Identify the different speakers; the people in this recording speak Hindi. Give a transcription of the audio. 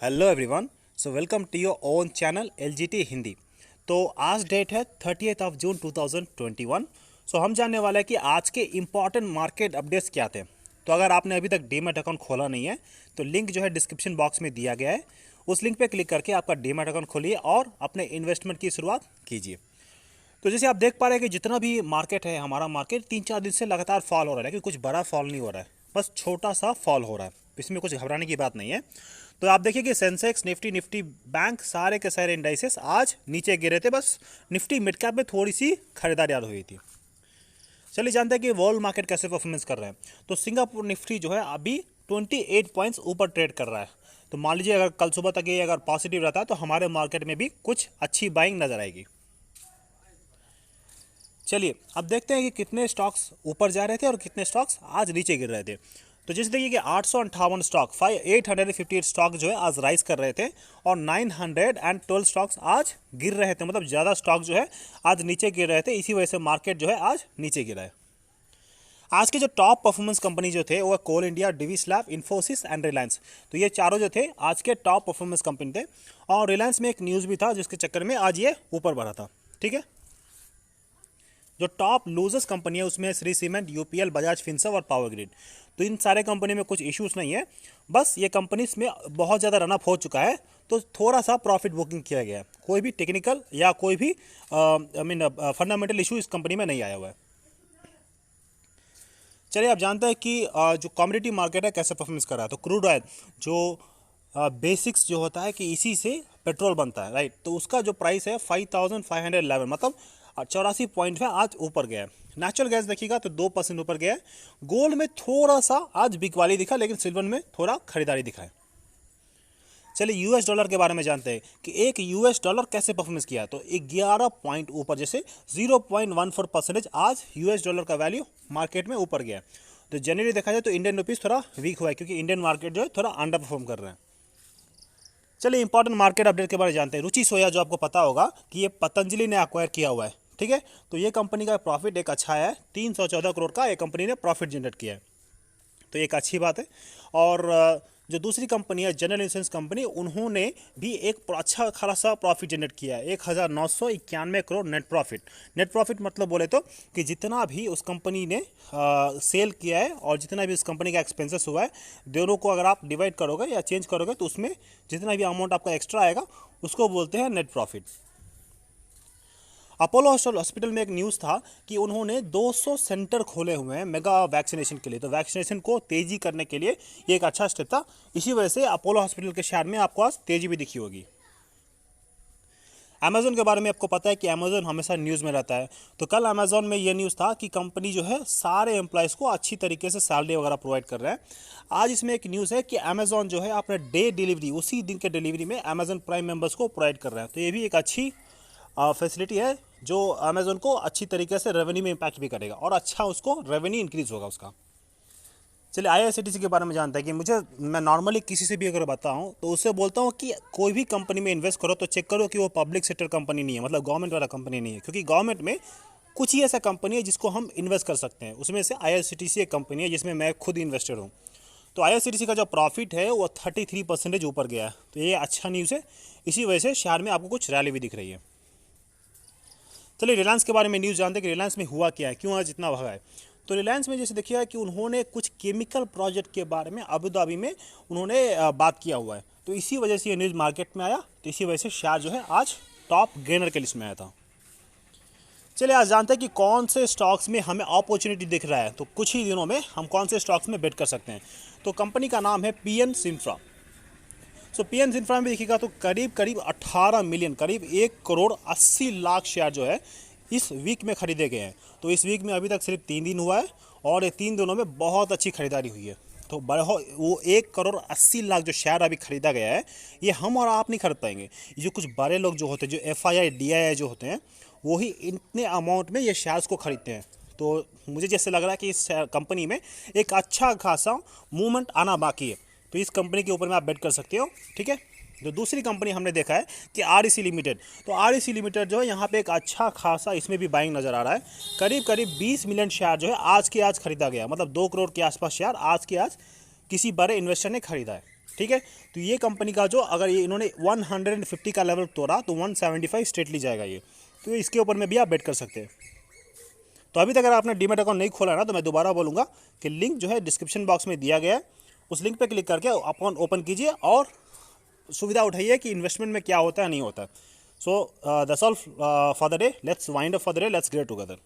Speaker 1: Hello everyone. So welcome to your own channel LGT Hindi. तो आज डेट है 30 जून 2021। सो हम जानने वाले हैं कि आज के इम्पॉर्टेंट मार्केट अपडेट्स क्या थे। तो अगर आपने अभी तक डीमैट अकाउंट खोला नहीं है तो लिंक जो है डिस्क्रिप्शन बॉक्स में दिया गया है, उस लिंक पे क्लिक करके आपका डीमैट अकाउंट खोलिए और अपने इन्वेस्टमेंट की शुरुआत कीजिए। तो जैसे आप देख पा रहे हैं कि जितना भी मार्केट है, हमारा मार्केट 3-4 दिन से लगातार फॉल हो रहा है, लेकिन कुछ बड़ा फॉल नहीं हो रहा है, बस छोटा सा फॉल हो रहा है। इसमें कुछ घबराने की बात नहीं है। तो आप देखिए कि सेंसेक्स, निफ्टी बैंक सारे के सारे इंडाइसेस आज नीचे गिरे थे। बस निफ्टी मिड कैप में थोड़ी सी खरीदारी हुई थी। चलिए जानते हैं कि वर्ल्ड मार्केट कैसे परफॉर्मेंस कर रहे हैं। तो सिंगापुर निफ्टी जो है अभी 28 पॉइंट्स ऊपर ट्रेड कर रहा है। तो मान लीजिए अगर कल सुबह तक ये अगर पॉजिटिव रहता है तो हमारे मार्केट में भी कुछ अच्छी बाइंग नजर आएगी। चलिए अब देखते हैं कि कितने स्टॉक्स ऊपर जा रहे थे और कितने स्टॉक्स आज नीचे गिर रहे थे। तो जैसे देखिए कि 858 स्टॉक 858 स्टॉक जो है आज राइज कर रहे थे और 912 स्टॉक्स आज गिर रहे थे। मतलब ज़्यादा स्टॉक जो है आज नीचे गिर रहे थे, इसी वजह से मार्केट जो है आज नीचे गिरा है। आज के जो टॉप परफॉर्मेंस कंपनी जो थे वो कोल इंडिया, डिवी स्लैब, इन्फोसिस एंड रिलायंस। तो ये चारों जो थे आज के टॉप परफॉर्मेंस कंपनी थे। और रिलायंस में एक न्यूज़ भी था जिसके चक्कर में आज ये ऊपर बढ़ा था। ठीक है, जो टॉप लूजर्स कंपनी है उसमें Shri cement, UPL, Bajaj Finserv और पावर ग्रिड। तो इन सारे कंपनी में कुछ इश्यूज नहीं है, बस ये कंपनीज में बहुत ज़्यादा रनअप हो चुका है तो थोड़ा सा प्रॉफिट बुकिंग किया गया है। कोई भी टेक्निकल या कोई भी फंडामेंटल इशू इस कंपनी में नहीं आया हुआ है। चलिए आप जानते हैं कि जो कमोडिटी मार्केट है कैसे परफॉर्मेंस कर रहा है। तो क्रूड ऑयल जो बेसिक्स जो होता है कि इसी से पेट्रोल बनता है, राइट। तो उसका जो प्राइस है 5511, मतलब 84 पॉइंट है आज ऊपर गया है। नेचुरल गैस देखिएगा तो 2% ऊपर गया है। गोल्ड में थोड़ा सा आज बिकवाली दिखा, लेकिन सिल्वर में थोड़ा खरीदारी दिखा है। चलिए यूएस डॉलर के बारे में जानते हैं कि एक यूएस डॉलर कैसे परफॉर्मेंस किया है। तो 11 पॉइंट ऊपर, जैसे 0.14% आज यूएस डॉलर का वैल्यू मार्केट में ऊपर गया है। तो जनरली देखा जाए तो इंडियन रुपीज़ थोड़ा वीक हुआ है क्योंकि इंडियन मार्केट जो है थोड़ा अंडर परफॉर्म कर रहे हैं। चलिए इंपॉर्टेंट मार्केट अपडेट के बारे में जानते हैं। रुचि सोया जो आपको पता होगा कि ये पतंजलि ने एक्वायर किया हुआ है। ठीक है, तो ये कंपनी का प्रॉफिट एक अच्छा है, 314 करोड़ का ये कंपनी ने प्रॉफिट जनरेट किया है, तो एक अच्छी बात है। और जो दूसरी कंपनी है जनरल इंश्योरेंस कंपनी, उन्होंने भी एक अच्छा खासा प्रॉफिट जनरेट किया है, 1991 करोड़ नेट प्रॉफिट मतलब बोले तो कि जितना भी उस कंपनी ने सेल किया है और जितना भी उस कंपनी का एक्सपेंसेस हुआ है, दोनों को अगर आप डिवाइड करोगे या चेंज करोगे तो उसमें जितना भी अमाउंट आपका एक्स्ट्रा आएगा उसको बोलते हैं नेट प्रॉफिट। अपोलो हॉस्पिटल में एक न्यूज़ था कि उन्होंने 200 सेंटर खोले हुए हैं मेगा वैक्सीनेशन के लिए। तो वैक्सीनेशन को तेज़ी करने के लिए ये एक अच्छा स्टेप था। इसी वजह से अपोलो हॉस्पिटल के शेयर में आपको आज तेज़ी भी दिखी होगी। अमेज़न के बारे में आपको पता है कि अमेज़न हमेशा न्यूज़ में रहता है। तो कल अमेज़न में ये न्यूज़ था कि कंपनी जो है सारे एम्प्लॉयज़ को अच्छी तरीके से सैलरी वगैरह प्रोवाइड कर रहा है। आज इसमें एक न्यूज़ है कि अमेज़न जो है अपने डे डिलीवरी, उसी दिन के डिलीवरी में अमेज़न प्राइम मेंबर्स को प्रोवाइड कर रहा है। तो ये भी एक अच्छी फैसिलिटी है जो अमेज़न को अच्छी तरीके से रेवेन्यू में इम्पैक्ट भी करेगा और अच्छा उसको रेवेन्यू इंक्रीज होगा उसका। चलिए IRCTC के बारे में जानते हैं कि मैं नॉर्मली किसी से भी अगर बताऊं तो उससे बोलता हूं कि कोई भी कंपनी में इन्वेस्ट करो तो चेक करो कि वो पब्लिक सेक्टर कंपनी नहीं है, मतलब गवर्नमेंट वाला कंपनी नहीं है। क्योंकि गवर्नमेंट में कुछ ही ऐसा कंपनी है जिसको हम इन्वेस्ट कर सकते हैं, उसमें से IRCTC एक कंपनी है जिसमें मैं खुद इन्वेस्टेड हूँ। तो IRCTC का जो प्रॉफिट है वो 33% ऊपर गया है। तो ये अच्छा न्यूज़ है, इसी वजह से शेयर में आपको कुछ रैली भी दिख रही है। चलिए रिलायंस के बारे में न्यूज़ जानते हैं कि रिलायंस में हुआ क्या है, क्यों आज इतना भागा है। तो रिलायंस में जैसे देखिए कि उन्होंने कुछ केमिकल प्रोजेक्ट के बारे में अबू धाबी में उन्होंने बात किया हुआ है। तो इसी वजह से ये न्यूज़ मार्केट में आया, तो इसी वजह से शेयर जो है आज टॉप गेनर के लिस्ट में आया था। चलिए आज जानते हैं कि कौन से स्टॉक्स में हमें अपॉर्चुनिटी दिख रहा है। तो कुछ ही दिनों में हम कौन से स्टॉक्स में बेट कर सकते हैं। तो कंपनी का नाम है PN सिंफ्रा। सो PN सिंफ्रा में देखिएगा तो करीब 18 मिलियन, करीब 1 करोड़ 80 लाख शेयर जो है इस वीक में खरीदे गए हैं। तो इस वीक में अभी तक सिर्फ 3 दिन हुआ है और ये 3 दिनों में बहुत अच्छी खरीदारी हुई है। तो वो 1 करोड़ 80 लाख जो शेयर अभी खरीदा गया है, ये हम और आप नहीं खरीद पाएंगे। ये जो कुछ बड़े लोग जो होते हैं, जो FII DII जो होते हैं, वो ही इतने अमाउंट में ये शेयर्स को खरीदते हैं। तो मुझे जैसे लग रहा है कि इस कंपनी में एक अच्छा खासा मूवमेंट आना बाकी है। तो इस कंपनी के ऊपर में आप बेट कर सकते हो। ठीक है, जो दूसरी कंपनी हमने देखा है कि REC लिमिटेड। तो REC लिमिटेड जो है यहाँ पे एक अच्छा खासा इसमें भी बाइंग नज़र आ रहा है। करीब 20 मिलियन शेयर जो है आज के आज खरीदा गया, मतलब 2 करोड़ के आसपास शेयर आज के आज किसी बड़े इन्वेस्टर ने खरीदा है। ठीक है। तो ये कंपनी का जो अगर ये इन्होंने 150 का लेवल तोड़ा तो 175 स्ट्रेटली जाएगा ये, तो इसके ऊपर में भी आप बेट कर सकते हैं। तो अभी तक अगर आपने डीमेट अकाउंट नहीं खोला ना, तो मैं दोबारा बोलूँगा कि लिंक जो है डिस्क्रिप्शन बॉक्स में दिया गया है, उस लिंक पे क्लिक करके अकाउंट ओपन कीजिए और सुविधा उठाइए कि इन्वेस्टमेंट में क्या होता है नहीं होता है। So that's all for the day, let's wind up for the day, let's great together.